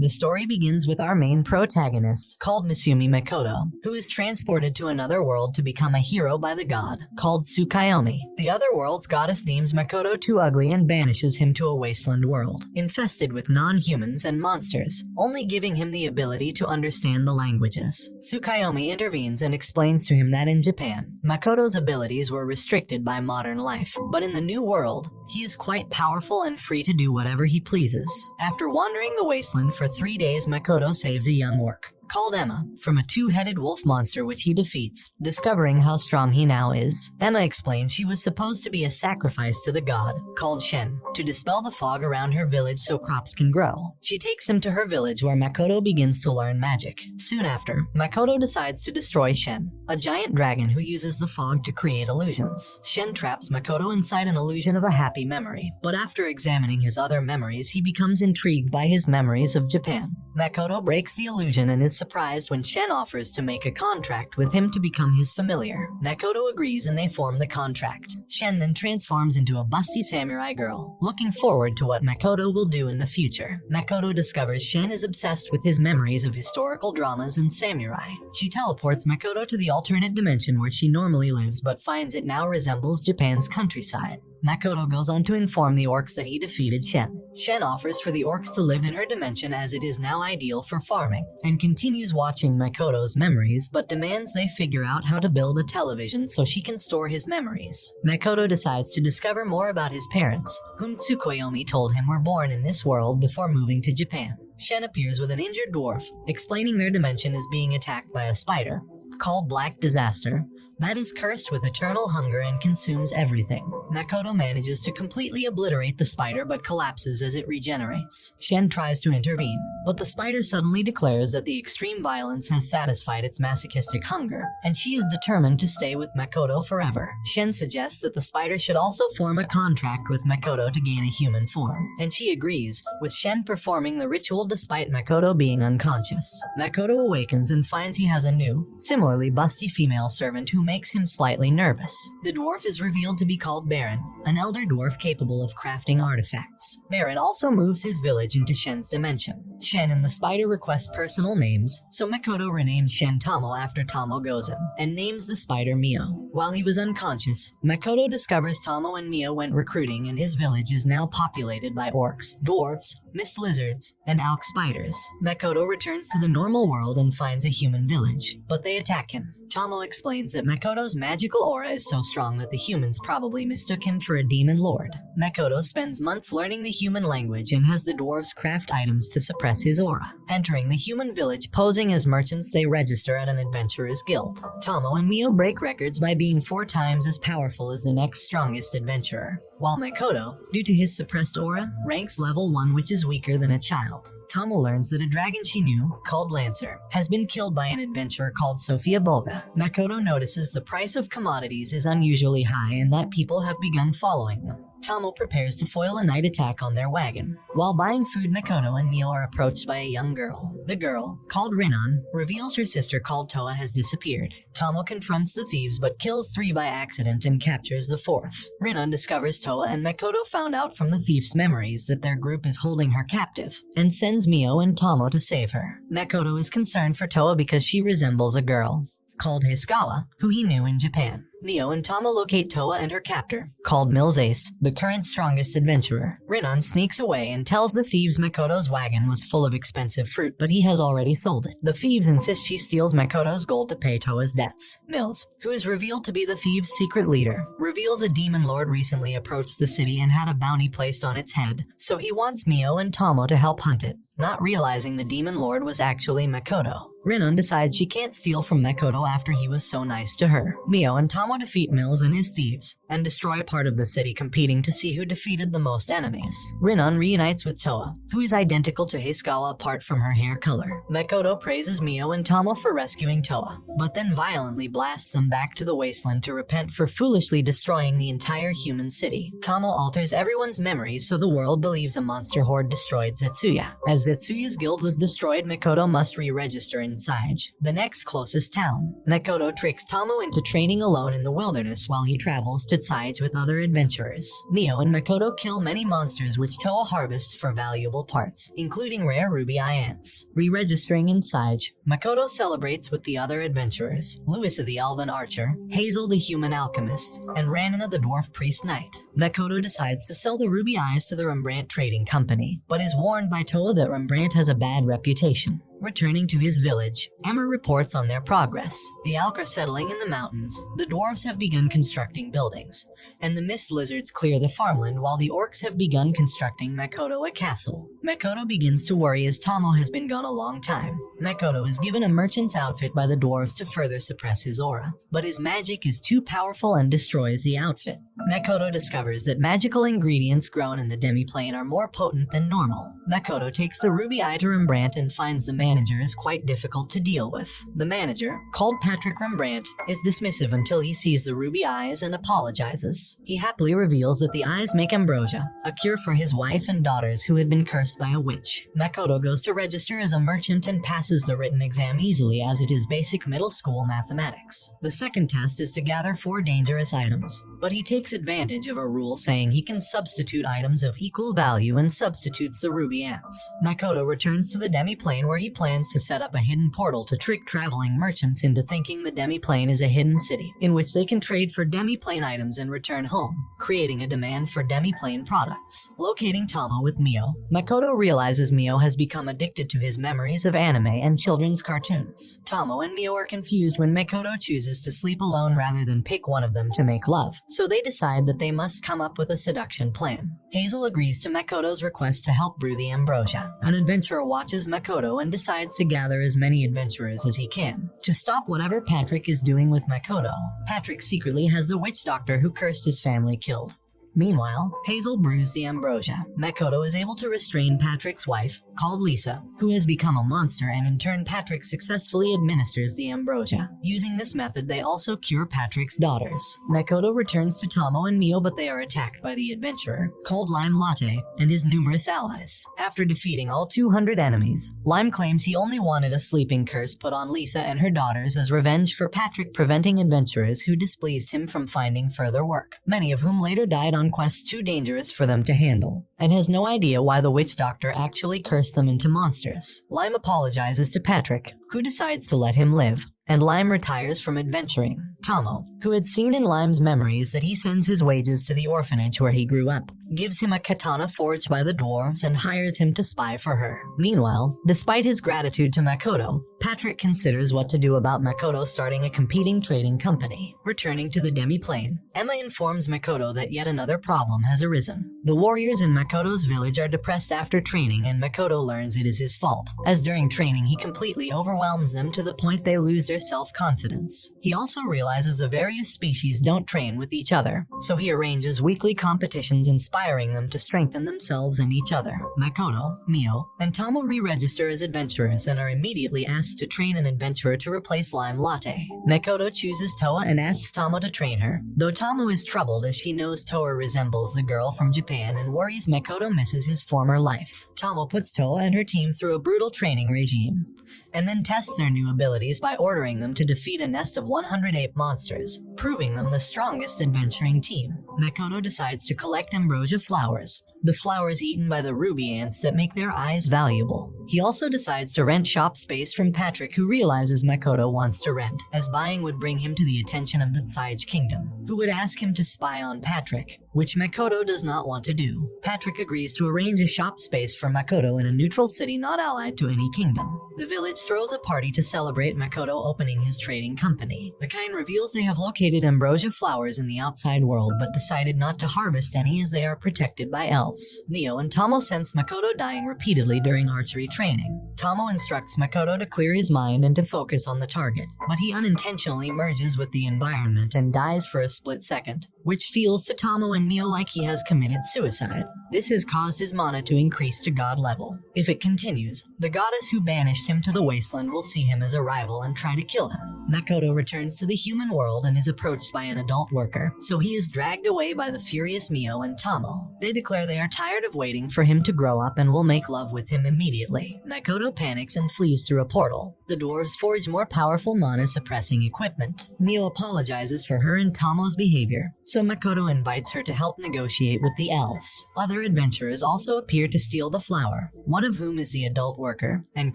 The story begins with our main protagonist, called Misumi Makoto, who is transported to another world to become a hero by the god, called Tsukiyomi. The other world's goddess deems Makoto too ugly and banishes him to a wasteland world, infested with non-humans and monsters, only giving him the ability to understand the languages. Tsukiyomi intervenes and explains to him that in Japan, Makoto's abilities were restricted by modern life, but in the new world, he is quite powerful and free to do whatever he pleases. After wandering the wasteland for 3 days, Makoto saves a young orc, called Emma, from a two-headed wolf monster which he defeats, discovering how strong he now is. Emma explains she was supposed to be a sacrifice to the god, called Shen, to dispel the fog around her village so crops can grow. She takes him to her village where Makoto begins to learn magic. Soon after, Makoto decides to destroy Shen, a giant dragon who uses the fog to create illusions. Shen traps Makoto inside an illusion of a happy memory, but after examining his other memories, he becomes intrigued by his memories of Japan. Makoto breaks the illusion and is surprised when Shen offers to make a contract with him to become his familiar. Makoto agrees and they form the contract. Shen then transforms into a busty samurai girl, looking forward to what Makoto will do in the future. Makoto discovers Shen is obsessed with his memories of historical dramas and samurai. She teleports Makoto to the alternate dimension where she normally lives but finds it now resembles Japan's countryside. Makoto goes on to inform the orcs that he defeated Shen. Shen offers for the orcs to live in her dimension as it is now ideal for farming, and continues watching Makoto's memories but demands they figure out how to build a television so she can store his memories. Makoto decides to discover more about his parents, whom Tsukuyomi told him were born in this world before moving to Japan. Shen appears with an injured dwarf, explaining their dimension is being attacked by a spider, called Black Disaster, that is cursed with eternal hunger and consumes everything. Makoto manages to completely obliterate the spider but collapses as it regenerates. Shen tries to intervene, but the spider suddenly declares that the extreme violence has satisfied its masochistic hunger, and she is determined to stay with Makoto forever. Shen suggests that the spider should also form a contract with Makoto to gain a human form, and she agrees, with Shen performing the ritual despite Makoto being unconscious. Makoto awakens and finds he has a new, similarly busty female servant who makes him slightly nervous. The dwarf is revealed to be called Baron, an elder dwarf capable of crafting artifacts. Baron also moves his village into Shen's dimension. Shen and the spider request personal names, so Makoto renames Shen Tamo after Tamo Gozen, and names the spider Mio. While he was unconscious, Makoto discovers Tamo and Mio went recruiting and his village is now populated by orcs, dwarves, mist lizards, and alk spiders. Makoto returns to the normal world and finds a human village, but they attack him. Tamo explains that Makoto's magical aura is so strong that the humans probably mistook him for a demon lord. Makoto spends months learning the human language and has the dwarves craft items to suppress his aura. Entering the human village posing as merchants, they register at an adventurer's guild. Tamo and Mio break records by being 4 times as powerful as the next strongest adventurer, while Makoto, due to his suppressed aura, ranks level 1, which is weaker than a child. Tamo learns that a dragon she knew, called Lancer, has been killed by an adventurer called Sophia Bolga. Makoto notices the price of commodities is unusually high and that people have begun following them. Tamo prepares to foil a night attack on their wagon. While buying food, Makoto and Mio are approached by a young girl. The girl, called Rinon, reveals her sister called Toa has disappeared. Tamo confronts the thieves but kills 3 by accident and captures the 4th. Rinon discovers Toa and Makoto found out from the thief's memories that their group is holding her captive, and sends Mio and Tamo to save her. Makoto is concerned for Toa because she resembles a girl, called Heisukawa, who he knew in Japan. Mio and Tamo locate Toa and her captor, called Mills Ace, the current strongest adventurer. Rinon sneaks away and tells the thieves Makoto's wagon was full of expensive fruit, but he has already sold it. The thieves insist she steals Makoto's gold to pay Toa's debts. Mills, who is revealed to be the thieves' secret leader, reveals a demon lord recently approached the city and had a bounty placed on its head, so he wants Mio and Tamo to help hunt it, not realizing the demon lord was actually Makoto. Rinon decides she can't steal from Makoto after he was so nice to her. Mio and Tamo defeat Mills and his thieves, and destroy part of the city competing to see who defeated the most enemies. Rinon reunites with Toa, who is identical to Heisukawa apart from her hair color. Makoto praises Mio and Tamo for rescuing Toa, but then violently blasts them back to the wasteland to repent for foolishly destroying the entire human city. Tamo alters everyone's memories so the world believes a monster horde destroyed Zetsuya. As Zetsuya's guild was destroyed, Makoto must re-register in Sage, the next closest town. Makoto tricks Tamo into training alone in in the wilderness while he travels to Tsage with other adventurers. Mio and Makoto kill many monsters which Toa harvests for valuable parts, including rare ruby eye ants. Re-registering in Tsage, Makoto celebrates with the other adventurers, Louisa the elven archer, Hazel the human alchemist, and Ranina the dwarf priest knight. Makoto decides to sell the ruby eyes to the Rembrandt Trading Company, but is warned by Toa that Rembrandt has a bad reputation. Returning to his village, Emma reports on their progress. The elk are settling in the mountains, the dwarves have begun constructing buildings, and the mist lizards clear the farmland while the orcs have begun constructing Makoto a castle. Makoto begins to worry as Tomo has been gone a long time. Makoto is given a merchant's outfit by the dwarves to further suppress his aura, but his magic is too powerful and destroys the outfit. Makoto discovers that magical ingredients grown in the demiplane are more potent than normal. Makoto takes the ruby eye to Rembrandt and finds the manager is quite difficult to deal with. The manager, called Patrick Rembrandt, is dismissive until he sees the ruby eyes and apologizes. He happily reveals that the eyes make ambrosia, a cure for his wife and daughters who had been cursed by a witch. Makoto goes to register as a merchant and passes the written exam easily as it is basic middle school mathematics. The second test is to gather 4 dangerous items, but he takes advantage of a rule saying he can substitute items of equal value and substitutes the ruby ants. Makoto returns to the demiplane where he plans to set up a hidden portal to trick traveling merchants into thinking the demiplane is a hidden city, in which they can trade for demiplane items and return home, creating a demand for demiplane products. Locating Tomo with Mio, Makoto realizes Mio has become addicted to his memories of anime and children's cartoons. Tomo and Mio are confused when Makoto chooses to sleep alone rather than pick one of them to make love, so they decide that they must come up with a seduction plan. Hazel agrees to Makoto's request to help brew the ambrosia. An adventurer watches Makoto and decides to gather as many adventurers as he can to stop whatever Patrick is doing with Makoto. Patrick secretly has the witch doctor who cursed his family killed. Meanwhile, Hazel brews the ambrosia. Makoto is able to restrain Patrick's wife, called Lisa, who has become a monster, and in turn Patrick successfully administers the ambrosia. Using this method, they also cure Patrick's daughters. Makoto returns to Tomo and Mio, but they are attacked by the adventurer, called Lime Latte, and his numerous allies. After defeating all 200 enemies, Lime claims he only wanted a sleeping curse put on Lisa and her daughters as revenge for Patrick preventing adventurers who displeased him from finding further work, many of whom later died on quests too dangerous for them to handle, and has no idea why the witch doctor actually cursed them into monsters. Lime apologizes to Patrick, who decides to let him live, and Lime retires from adventuring. Tomo, who had seen in Lime's memories that he sends his wages to the orphanage where he grew up, gives him a katana forged by the dwarves and hires him to spy for her. Meanwhile, despite his gratitude to Makoto, Patrick considers what to do about Makoto starting a competing trading company. Returning to the demiplane, Emma informs Makoto that yet another problem has arisen. The warriors in Makoto's village are depressed after training, and Makoto learns it is his fault, as during training he completely overwhelms them to the point they lose their self-confidence. He also realizes the various species don't train with each other, so he arranges weekly competitions inspiring them to strengthen themselves and each other. Makoto, Mio, and Tomo re-register as adventurers and are immediately asked to train an adventurer to replace Lime Latte. Makoto chooses Toa and asks Tomo to train her, though Tomo is troubled as she knows Toa resembles the girl from Japan and worries Makoto misses his former life. Tomo puts Toa and her team through a brutal training regime, and then tests their new abilities by ordering them to defeat a nest of 100 ape monsters, proving them the strongest adventuring team. Makoto decides to collect ambrosia flowers, the flowers eaten by the ruby ants that make their eyes valuable. He also decides to rent shop space from Patrick, who realizes Makoto wants to rent, as buying would bring him to the attention of the Tsage Kingdom, who would ask him to spy on Patrick, which Makoto does not want to do. Patrick agrees to arrange a shop space for Makoto in a neutral city not allied to any kingdom. The village throws a party to celebrate Makoto opening his trading company. The kind reveals they have located ambrosia flowers in the outside world, but decided not to harvest any as they are protected by elves. Mio and Tomo sense Makoto dying repeatedly during archery training. Tomo instructs Makoto to clear his mind and to focus on the target, but he unintentionally merges with the environment and dies for a split second. which feels to Tomo and Mio like he has committed suicide. This has caused his mana to increase to god level. If it continues, the goddess who banished him to the wasteland will see him as a rival and try to kill him. Makoto returns to the human world and is approached by an adult worker, so he is dragged away by the furious Mio and Tomo. They declare they are tired of waiting for him to grow up and will make love with him immediately. Makoto panics and flees through a portal. The dwarves forge more powerful mana-suppressing equipment. Mio apologizes for her and Tomo's behavior, so Makoto invites her to help negotiate with the elves. Other adventurers also appear to steal the flower, one of whom is the adult worker, and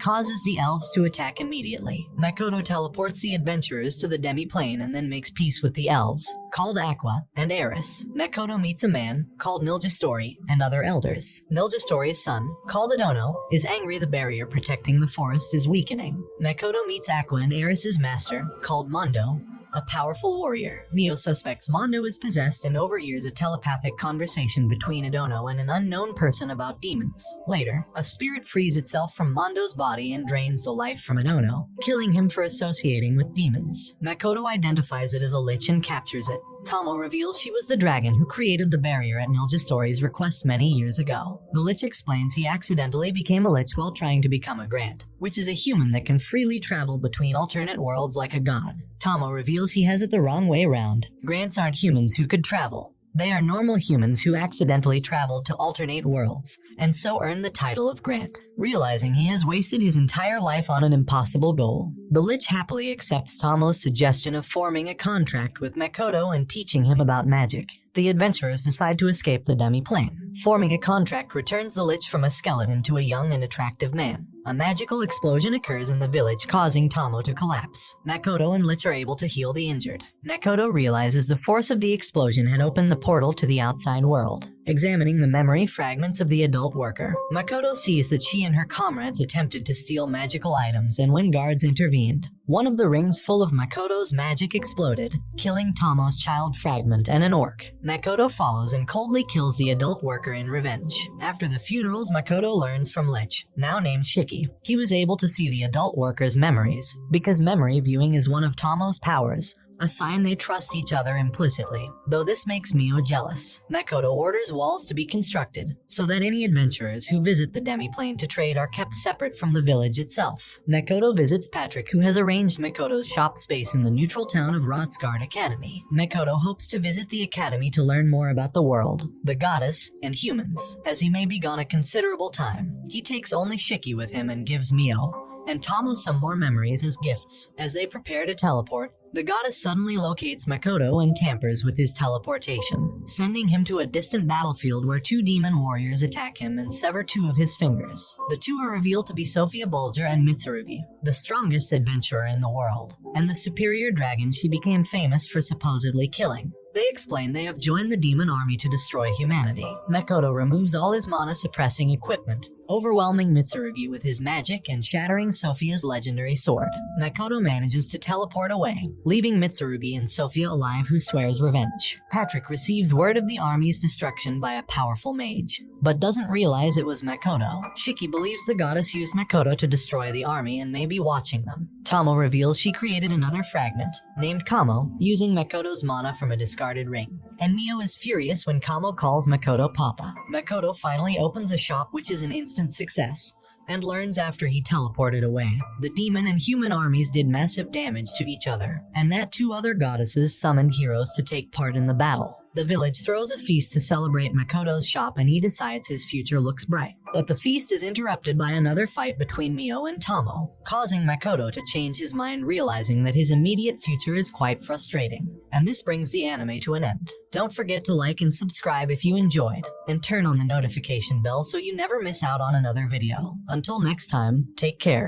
causes the elves to attack immediately. Makoto teleports the adventurers to the demi-plane and then makes peace with the elves, called Aqua and Eris. Makoto meets a man, called Nilgestori, and other elders. Nilgestori's son, called Adono, is angry the barrier protecting the forest is weakening. Makoto meets Aqua and Eris's master, called Mondo, a powerful warrior. Mio suspects Mondo is possessed and overhears a telepathic conversation between Adono and an unknown person about demons. Later, a spirit frees itself from Mondo's body and drains the life from Adono, killing him for associating with demons. Makoto identifies it as a lich and captures it. Tomo reveals she was the dragon who created the barrier at Nilgestori's request many years ago. The lich explains he accidentally became a lich while trying to become a Grant, which is a human that can freely travel between alternate worlds like a god. Tomo reveals he has it the wrong way around. Grants aren't humans who could travel. They are normal humans who accidentally traveled to alternate worlds, and so earn the title of Grant. Realizing he has wasted his entire life on an impossible goal, the Lich happily accepts Tomo's suggestion of forming a contract with Makoto and teaching him about magic. The adventurers decide to escape the demi-plane. Forming a contract returns the Lich from a skeleton to a young and attractive man. A magical explosion occurs in the village, causing Tomo to collapse. Makoto and Lich are able to heal the injured. Makoto realizes the force of the explosion had opened the portal to the outside world. Examining the memory fragments of the adult worker, Makoto sees that she and her comrades attempted to steal magical items, and when guards intervened, one of the rings full of Makoto's magic exploded, killing Tomo's child fragment and an orc. Makoto follows and coldly kills the adult worker in revenge. After the funerals, Makoto learns from Lich, now named Shiki, he was able to see the adult worker's memories, because memory viewing is one of Tomo's powers, a sign they trust each other implicitly, though this makes Mio jealous. Makoto orders walls to be constructed, so that any adventurers who visit the demi-plane to trade are kept separate from the village itself. Makoto visits Patrick, who has arranged Makoto's shop space in the neutral town of Rotsgard Academy. Makoto hopes to visit the academy to learn more about the world, the goddess, and humans, as he may be gone a considerable time. He takes only Shiki with him and gives Mio and Tomo some more memories as gifts. As they prepare to teleport, the goddess suddenly locates Makoto and tampers with his teleportation, sending him to a distant battlefield where two demon warriors attack him and sever two of his fingers. The two are revealed to be Sophia Bulger and Mitsurugi, the strongest adventurer in the world, and the superior dragon she became famous for supposedly killing. They explain they have joined the demon army to destroy humanity. Makoto removes all his mana-suppressing equipment, overwhelming Mitsurugi with his magic and shattering Sophia's legendary sword. Makoto manages to teleport away, leaving Mitsurugi and Sophia alive, who swears revenge. Patrick receives word of the army's destruction by a powerful mage, but doesn't realize it was Makoto. Shiki believes the goddess used Makoto to destroy the army and may be watching them. Tomo reveals she created another fragment, named Kamo, using Makoto's mana from a discarded ring. And Mio is furious when Kamo calls Makoto Papa. Makoto finally opens a shop, which is an instant success, and learns after he teleported away, the demon and human armies did massive damage to each other, and that two other goddesses summoned heroes to take part in the battle. The village throws a feast to celebrate Makoto's shop, and he decides his future looks bright. But the feast is interrupted by another fight between Mio and Tomo, causing Makoto to change his mind, realizing that his immediate future is quite frustrating. And this brings the anime to an end. Don't forget to like and subscribe if you enjoyed, and turn on the notification bell so you never miss out on another video. Until next time, take care.